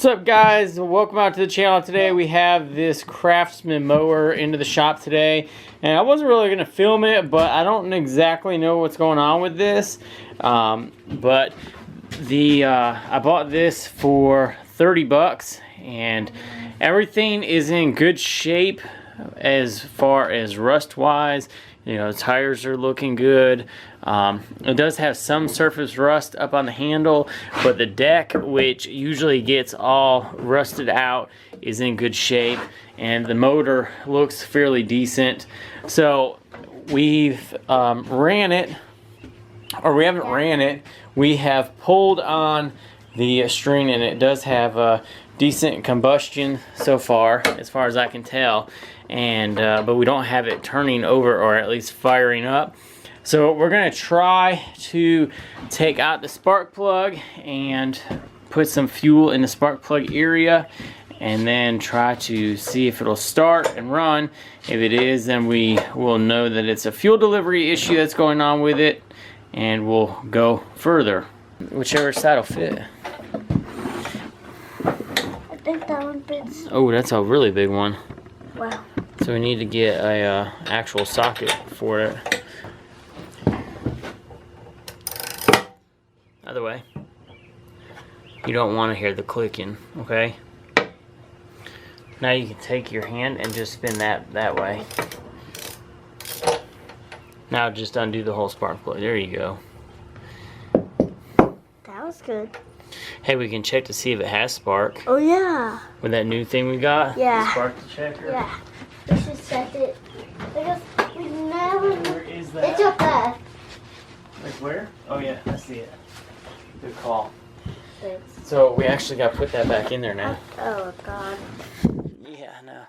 What's up, guys? Welcome out to the channel. Today we have this Craftsman mower into the shop today, and I wasn't really going to film it, but I don't exactly know what's going on with this. I bought this for 30 bucks, and everything is in good shape as far as rust wise. You know, the tires are looking good. It does have some surface rust up on the handle, but the deck, which usually gets all rusted out, is in good shape, and the motor looks fairly decent. So we've ran it, or we haven't ran it. We have pulled on the string, and it does have a decent combustion so far as I can tell. And but we don't have it turning over, or at least firing up. So we're gonna try to take out the spark plug and put some fuel in the spark plug area, and then try to see if it'll start and run. If it is, then we will know that it's a fuel delivery issue that's going on with it, and we'll go further. Whichever side will fit. I think that one fits. Oh, that's a really big one. Wow. So we need to get a actual socket for it. Other way. You don't want to hear the clicking, okay? Now you can take your hand and just spin that way. Now just undo the whole spark plug. There you go. That was good. Hey, we can check to see if it has spark. Oh yeah. With that new thing we got? Yeah. The spark checker? Yeah. We should set it. Because we never. Where is that? It's up there. Like where? Oh yeah, I see it. Good call. Thanks. So we actually got to put that back in there now. Oh god. Yeah, I know.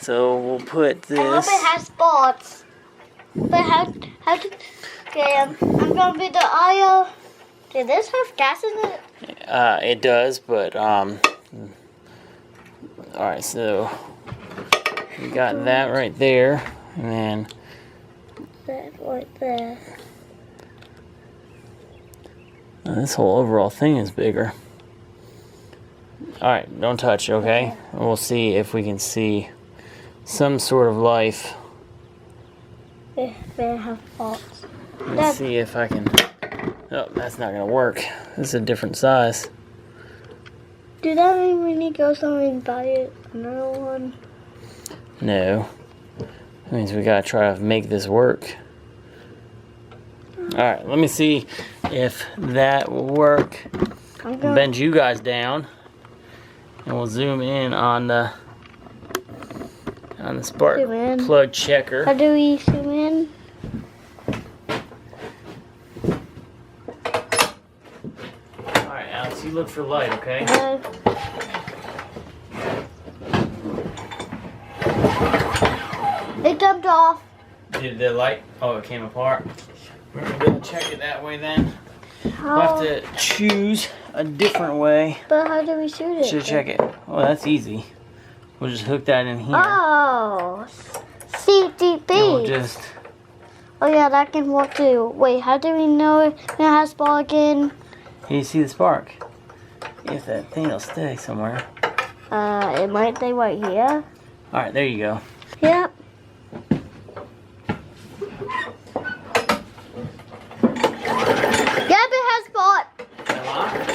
So we'll put this. I hope it has spots. But how to? Okay, I'm gonna be the aisle. Did this have gas in it? It does, but all right. So we got that right there, and then That right there. this whole overall thing is bigger. All right, don't touch, okay? We'll see if we can see some sort of life. If they have spots. Let's see if I can. Oh, that's not gonna work. This is a different size. Do that mean we need to go somewhere and buy another one? No. That means we gotta try to make this work. Alright, let me see if that will work. Bend you guys down, and we'll zoom in on the spark plug checker. How do we zoom in? Alright, Alex, you look for light, okay? It jumped off. Did the light? Oh, it came apart. We're gonna be able to check it that way then. How? We'll have to choose a different way But how do we shoot it? to check it. Oh, that's easy. We'll just hook that in here. Oh, CTP. And we'll just. Oh yeah, that can work too. Wait, how do we know it has spark in? Can you see the spark? If that thing will stay somewhere. It might stay right here. All right, there you go. Yep. Yep, it has spark.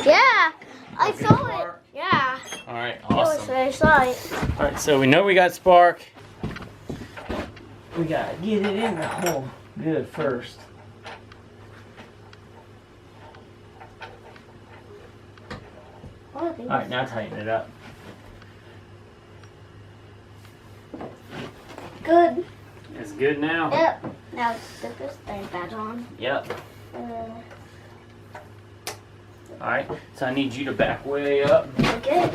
Yeah, I saw it. Yeah. All right, It was awesome. very slight. All right, so we know we got spark. We gotta get it in the hole good first. All right, now tighten it up. Good. It's good now. Yep. Now stick this thing back on. Yep. All right, so I need you to back way up. Okay.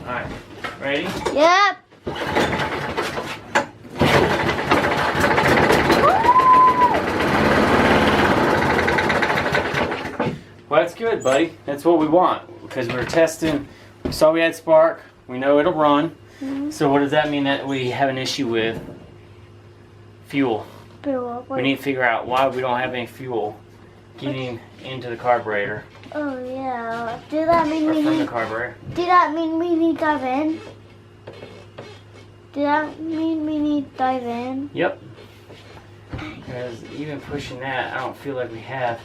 All right, ready? Yep. Well, that's good, buddy. That's what we want, because we're testing. We saw we had spark. We know it'll run. So what does that mean that we have an issue with? Fuel. we need to figure out why we don't have any fuel getting into the carburetor. Oh yeah. Do that mean we From need? the carburetor. Do that mean we need dive in? Do that mean we need dive in? Yep. Because even pushing that, I don't feel like we have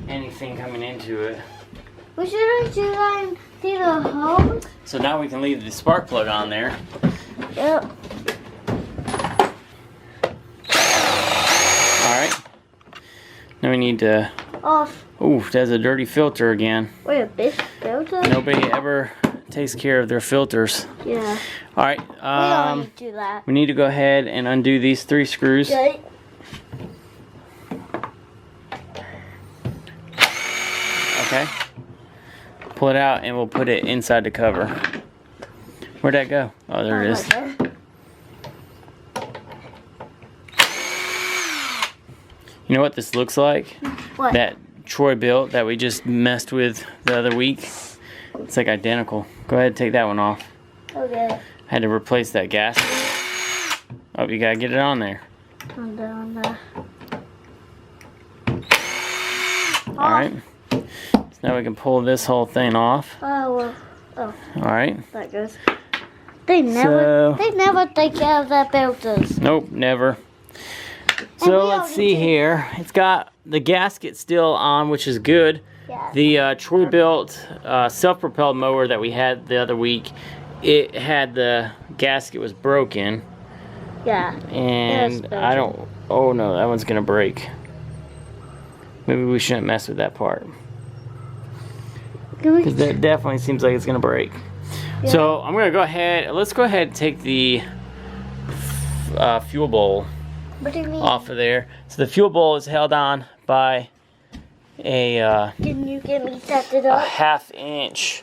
anything coming into it. We shouldn't do that and see the hose. So now we can leave the spark plug on there. Yep. Alright. Now we need to... Off. Ooh, that's a dirty filter again. Wait, a big filter? Nobody ever takes care of their filters. Yeah. Alright, We don't need to do that. we need to go ahead and undo these 3 screws. Okay. Okay. Pull it out and we'll put it inside the cover. Where'd that go? Oh, there it is. Right there. You know what this looks like? What? That Troy built that we just messed with the other week. It's like identical. Go ahead and take that one off. Okay. I had to replace that gasket. Oh, you gotta get it on there. I'm down there. Alright. So now we can pull this whole thing off. Oh, well. Oh, Alright. that goes. They never take care of their filters. Nope, never. So we let's see already did. here. It's got the gasket still on, which is good. Yeah. The Troy built self-propelled mower that we had the other week, it had the gasket was broken. Yeah. And Yes, I don't, oh no, that one's gonna break. Maybe we shouldn't mess with that part. Can we? Because that definitely seems like it's gonna break. Yeah. So I'm gonna go ahead, let's go ahead and take the fuel bowl What do you mean? off of there. So the fuel bowl is held on by a Can you get me set it a up? 1/2 inch.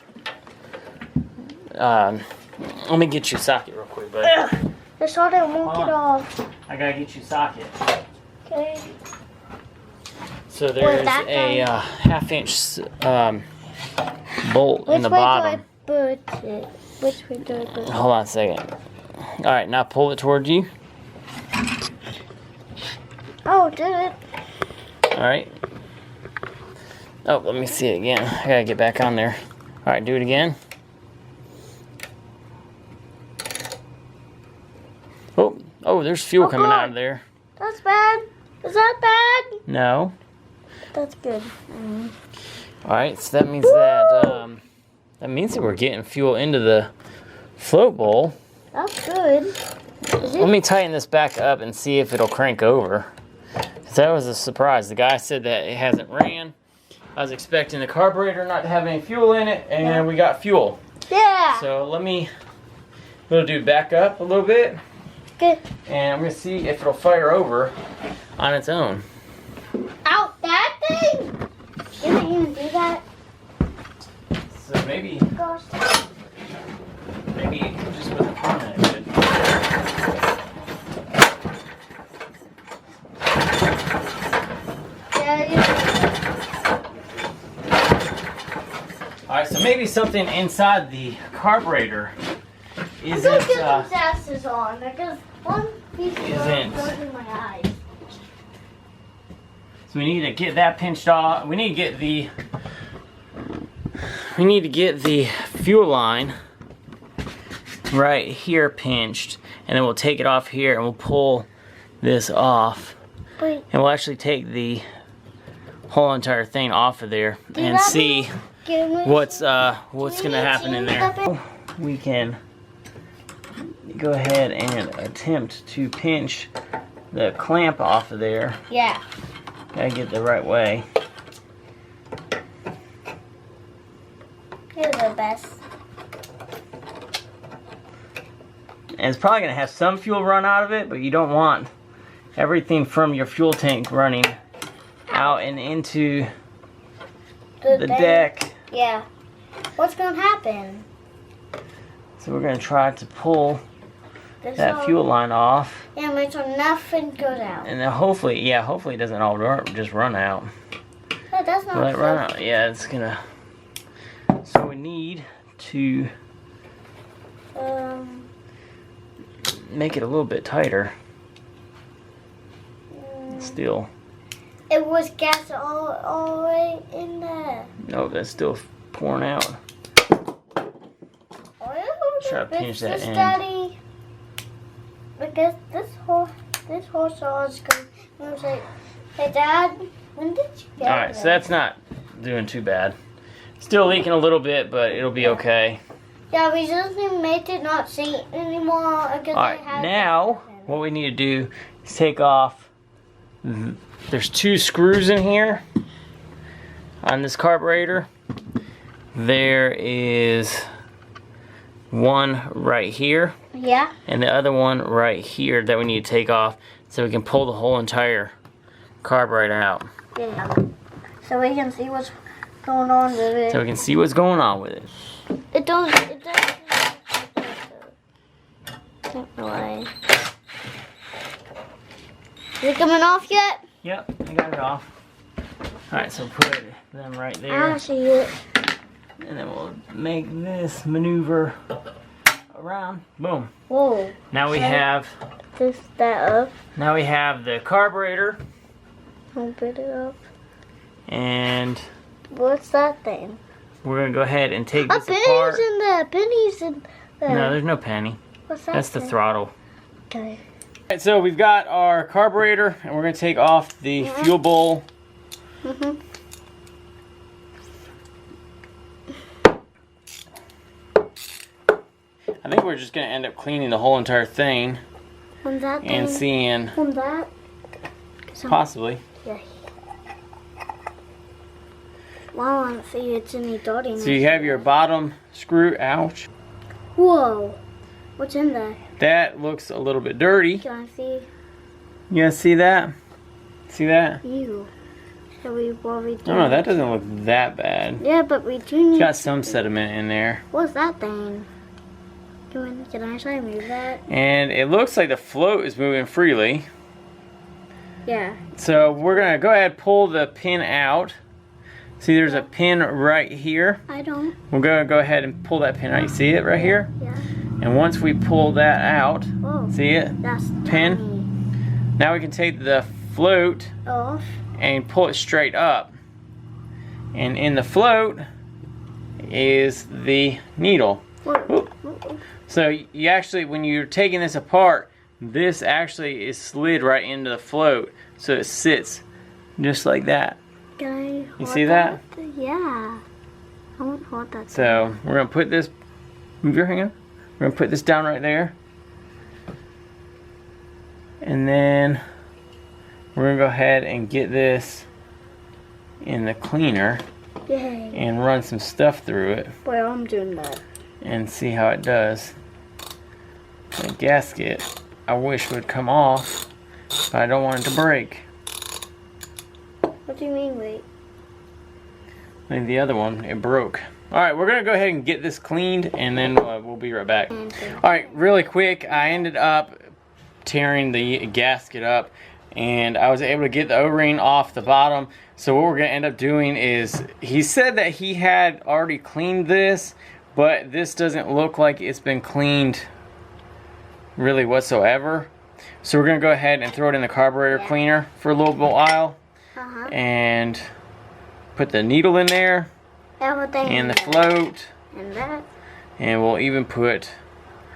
Let me get you a socket real quick, bud. The solder won't Hold get on. off. I gotta get you a socket. Okay. So there's that a 1/2 inch bolt in the bottom. Which way do I put it? Which way do I put it? Hold on a second. All right, now pull it towards you. Oh, did it? All right. Oh, let me see it again. I gotta get back on there. All right, do it again. Oh, there's fuel coming out of there. That's bad. Is that bad? No. That's good. All right, so that means that we're getting fuel into the float bowl. That's good. Let me tighten this back up and see if it'll crank over. 'Cause that was a surprise. The guy said that it hasn't ran. I was expecting the carburetor not to have any fuel in it, and we got fuel. Yeah. So we'll do back up a little bit, Good. and I'm gonna see if it'll fire over on its own. Out that thing? Can it even do that? So maybe Gosh. just with the front end it could. Yeah. Alright, so maybe something inside the carburetor I'm isn't gonna get some glasses on because one piece of Isn't. goes in my eyes. so we need to get that pinched off. We need to get the fuel line right here pinched, and then we'll take it off here and we'll pull this off. Wait. And we'll actually take the whole entire thing off of there Do and that see Can we- what's can gonna we happen in change there. that We can go ahead and attempt to pinch the clamp off of there. Yeah. Gotta get the right way. You're the best. And it's probably gonna have some fuel run out of it, but you don't want everything from your fuel tank running out and into the deck. Yeah. What's gonna happen? So we're gonna try to pull There's that no- fuel line off, Yeah, make sure nothing goes out. and then hopefully it doesn't all just run out. Yeah, that's not Will it run fair. out? Yeah, it's gonna. So we need to make it a little bit tighter. still. It was gas all the way in there. No, that's still pouring out. Try to pinch that end. Daddy, because this horse is going to say, hey Dad, when did you get Alright, so that's not doing too bad. Still leaking a little bit, but it'll be okay. Yeah, we just made it not see anymore. Alright, now what we need to do is take off. There's 2 screws in here on this carburetor. There is one right here. Yeah. And the other one right here that we need to take off so we can pull the whole entire carburetor out. Yeah. So we can see what's going on with it. So we can see what's going on with it. It don't. Why? Is it coming off yet? Yep, I got it off. Alright, so put them right there. I see it. And then we'll make this maneuver around. Boom. Whoa. Now we have That up. now we have the carburetor. Open it up. And What's that thing? we're gonna go ahead and take A this apart. penny's in there. Penny's in there. No, there's no penny. What's that? That's the thing? throttle. Okay. Alright, so we've got our carburetor and we're gonna take off the fuel bowl. Mhm. I think we're just gonna end up cleaning the whole entire thing What's that thing? and seeing What's that? possibly. Yeah. Well, I want to see it's any dirty. So you have your bottom screw. Ouch. Whoa. What's in there? That looks a little bit dirty. Can I see? You guys see that? See that? You. So what we do? No, that doesn't look that bad. Yeah, but we do need. Got some sediment in there. What's that thing? Can I try and move that? And it looks like the float is moving freely. Yeah. So we're gonna go ahead and pull the pin out. See, there's a pin right here. I don't. We're gonna go ahead and pull that pin out. You see it right here? Yeah. And once we pull that out, Oh. see it? That's Pin? tiny. Now we can take the float Off. and pull it straight up. And in the float is the needle. Whoa. So you actually, when you're taking this apart, this actually is slid right into the float. So it sits just like that. Can I hold see that? Yeah. I want to hold that. So we're gonna put this, move your hand. We're gonna put this down right there. And then we're gonna go ahead and get this in the cleaner Yay. and run some stuff through it Boy, I'm doing that. and see how it does. The gasket, I wish would come off, but I don't want it to break. What do you mean, wait? Like the other one, it broke. Alright, we're gonna go ahead and get this cleaned and then we'll be right back. Alright, really quick, I ended up tearing the gasket up and I was able to get the O-ring off the bottom. So what we're gonna end up doing is, he said that he had already cleaned this, but this doesn't look like it's been cleaned really whatsoever. So we're gonna go ahead and throw it in the carburetor cleaner for a little while and put the needle in there Everything. and the float, And that. and we'll even put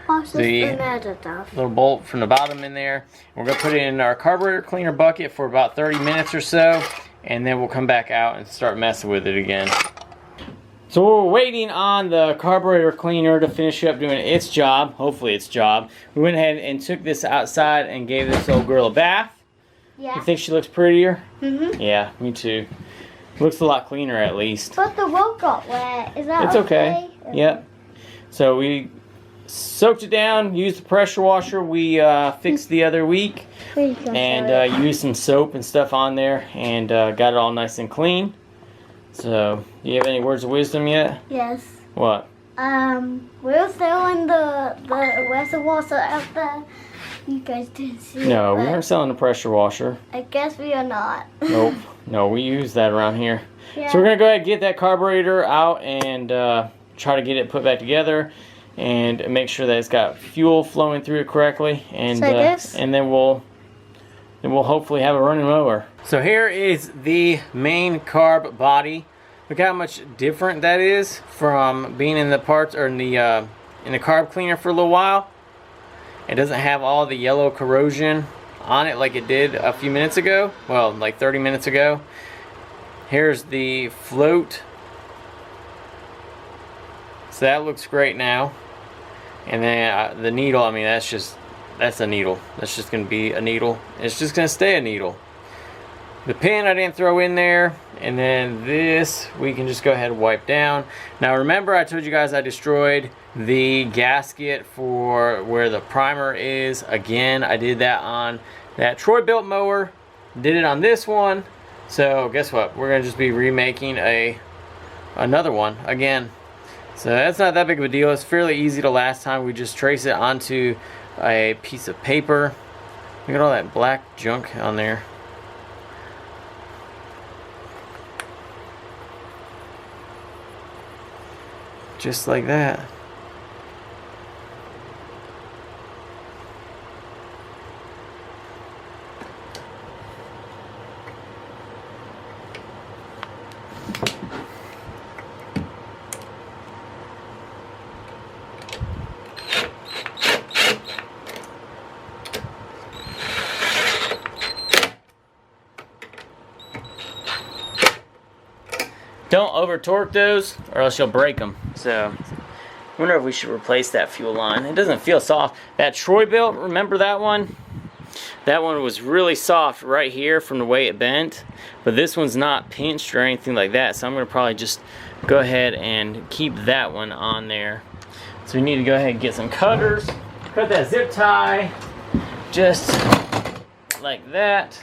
Also, the stuff. little bolt from the bottom in there. We're gonna put it in our carburetor cleaner bucket for about 30 minutes or so, and then we'll come back out and start messing with it again. So we're waiting on the carburetor cleaner to finish up doing its job, hopefully its job. We went ahead and took this outside and gave this old girl a bath. Yeah. You think she looks prettier? Mhm. Yeah, me too. Looks a lot cleaner at least. But the rope got wet. Is that It's okay. Yep. So we soaked it down, used the pressure washer we fixed the other week, and used some soap and stuff on there, and got it all nice and clean. So, do you have any words of wisdom yet? Yes. What? We're still in the reservoir so out there. You guys didn't see No, it. we but aren't selling the pressure washer. I guess we are not. Nope. No, we use that around here. Yeah. So we're going to go ahead and get that carburetor out and try to get it put back together and make sure that it's got fuel flowing through it correctly. And, So this? and then we'll then we'll hopefully have a running mower. So here is the main carb body. Look how much different that is from being in the parts or in the carb cleaner for a little while. It doesn't have all the yellow corrosion on it like it did a few minutes ago. Well, like 30 minutes ago. Here's the float. So that looks great now. And then the needle, I mean, that's a needle. That's just going to be a needle. It's just going to stay a needle. The pin I didn't throw in there. And then this we can just go ahead and wipe down. Now remember I told you guys I destroyed the gasket for where the primer is. Again, I did that on that Troy built mower. Did it on this one. So guess what? We're going to just be remaking another one again. So that's not that big of a deal. It's fairly easy to last time. We just trace it onto a piece of paper. Look at all that black junk on there. Just like that. Don't over torque those or else you'll break them. So I wonder if we should replace that fuel line. It doesn't feel soft. That Troy built, remember that one? That one was really soft right here from the way it bent. But this one's not pinched or anything like that. So I'm going to probably just go ahead and keep that one on there. So we need to go ahead and get some cutters. Cut that zip tie just like that.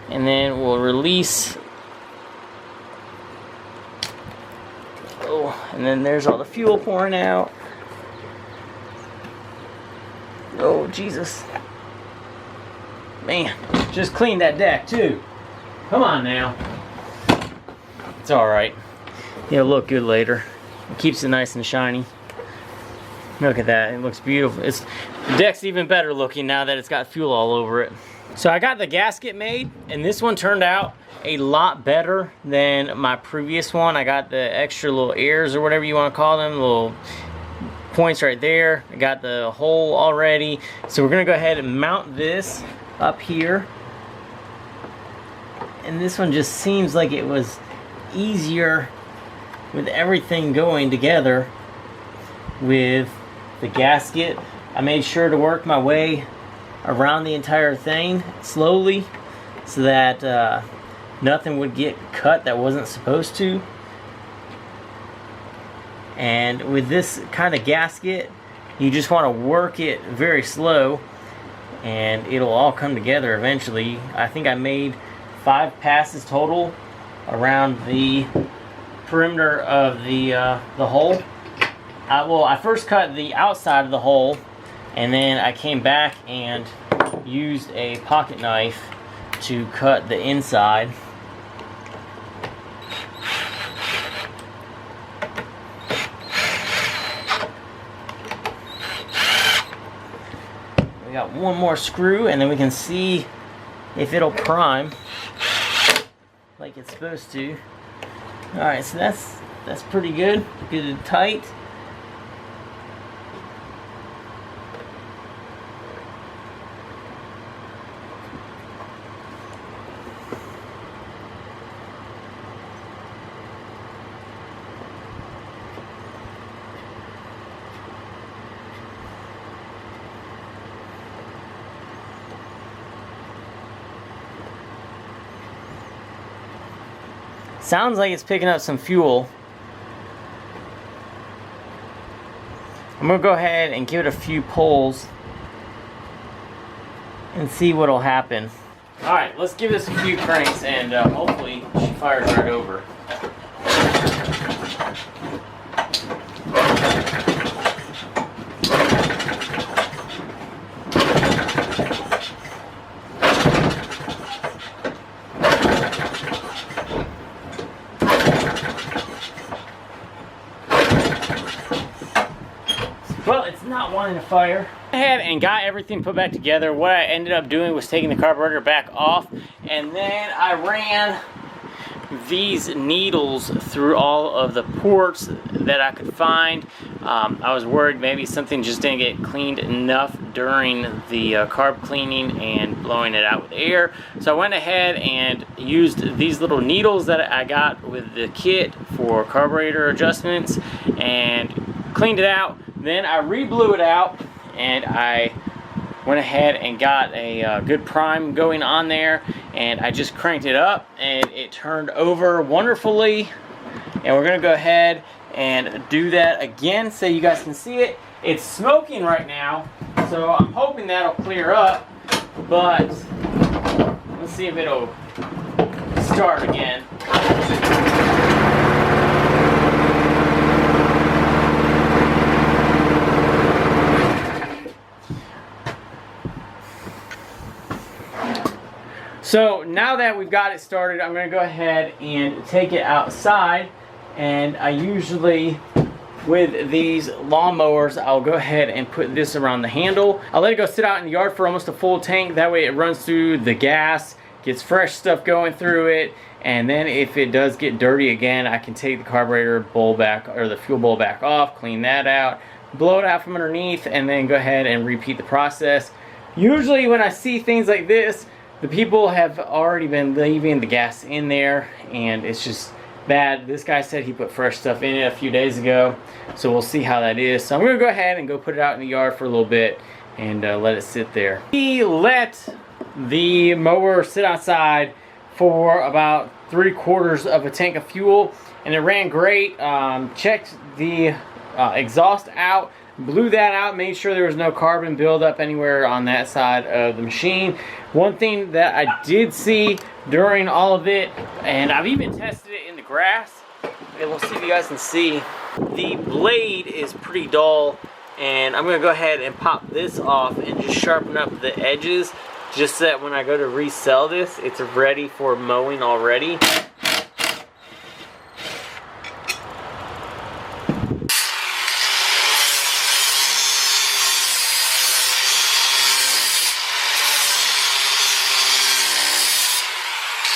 And then we'll release. Oh, and then there's all the fuel pouring out. Oh, Jesus. Man, just cleaned that deck too. Come on now. It's alright. It'll look good later. It keeps it nice and shiny. Look at that, it looks beautiful. The deck's even better looking now that it's got fuel all over it. So I got the gasket made, and this one turned out a lot better than my previous one. I got the extra little ears or whatever you want to call them, little points right there. I got the hole already. So we're gonna go ahead and mount this up here. And this one just seems like it was easier with everything going together with the gasket. I made sure to work my way around the entire thing slowly so that nothing would get cut that wasn't supposed to. And with this kind of gasket, you just want to work it very slow and it'll all come together eventually. I think I made 5 passes total around the perimeter of the hole. I first cut the outside of the hole, and then I came back and used a pocket knife to cut the inside. We got one more screw, and then we can see if it'll prime like it's supposed to. Alright, so that's pretty good. Good and tight. Sounds like it's picking up some fuel. I'm gonna go ahead and give it a few pulls and see what'll happen. Alright, let's give this a few cranks and hopefully she fires right over. Well, it's not wanting to fire. Ahead and got everything put back together. What I ended up doing was taking the carburetor back off, and then I ran these needles through all of the ports that I could find. I was worried maybe something just didn't get cleaned enough during the carb cleaning and blowing it out with air. So I went ahead and used these little needles that I got with the kit for carburetor adjustments and cleaned it out. Then I re-blew it out, and I went ahead and got a good prime going on there, and I just cranked it up and it turned over wonderfully. And we're gonna go ahead and do that again so you guys can see it. It's smoking right now, so I'm hoping that'll clear up, but let's see if it'll start again. So now that we've got it started, I'm going to go ahead and take it outside. And I usually, with these lawnmowers, I'll go ahead and put this around the handle. I'll let it go sit out in the yard for almost a full tank. That way it runs through the gas, gets fresh stuff going through it. And then if it does get dirty again, I can take the carburetor bowl back, or the fuel bowl back off, clean that out, blow it out from underneath, and then go ahead and repeat the process. Usually when I see things like this, the people have already been leaving the gas in there, and it's just bad. This guy said he put fresh stuff in it a few days ago, so we'll see how that is. So I'm going to go ahead and go put it out in the yard for a little bit and let it sit there. We let the mower sit outside for about 3/4 of a tank of fuel, and it ran great. Checked the exhaust out, blew that out, made sure there was no carbon buildup anywhere on that side of the machine. One thing that I did see during all of it, and I've even tested it in the grass, and we'll see if you guys can see, the blade is pretty dull, and I'm going to go ahead and pop this off and just sharpen up the edges, just so that when I go to resell this, it's ready for mowing already.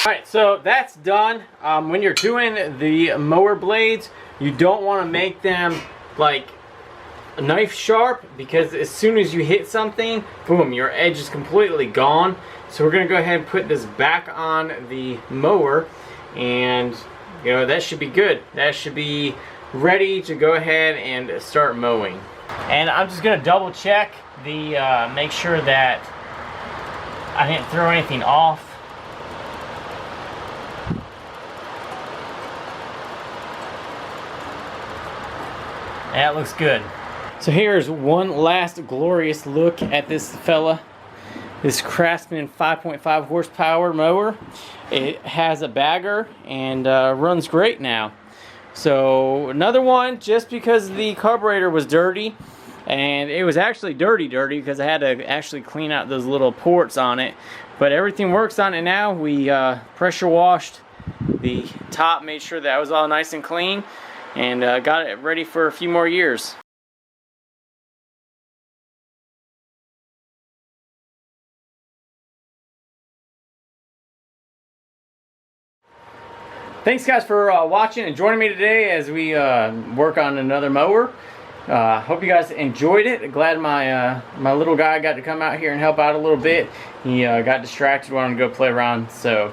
Alright, so that's done. When you're doing the mower blades, you don't want to make them like knife sharp, because as soon as you hit something, boom, your edge is completely gone. So we're going to go ahead and put this back on the mower, and you know, that should be good. That should be ready to go ahead and start mowing. And I'm just going to double check the make sure that I didn't throw anything off. That looks good. So here's one last glorious look at this fella. This Craftsman 5.5 horsepower mower. It has a bagger and runs great now. So another one, just because the carburetor was dirty, and it was actually dirty because I had to actually clean out those little ports on it. But everything works on it now. We pressure washed the top, made sure that was all nice and clean, and got it ready for a few more years. Thanks guys for watching and joining me today as we work on another mower. Hope you guys enjoyed it. Glad my little guy got to come out here and help out a little bit. He got distracted, wanted to go play around, so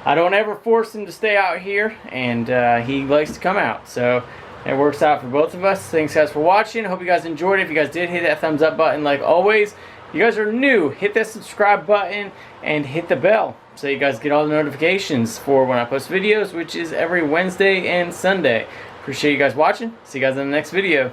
I don't ever force him to stay out here, and he likes to come out, so it works out for both of us. Thanks guys for watching. Hope you guys enjoyed it. If you guys did, hit that thumbs up button like always. If you guys are new, hit that subscribe button and hit the bell so you guys get all the notifications for when I post videos, which is every Wednesday and Sunday. Appreciate you guys watching. See you guys in the next video.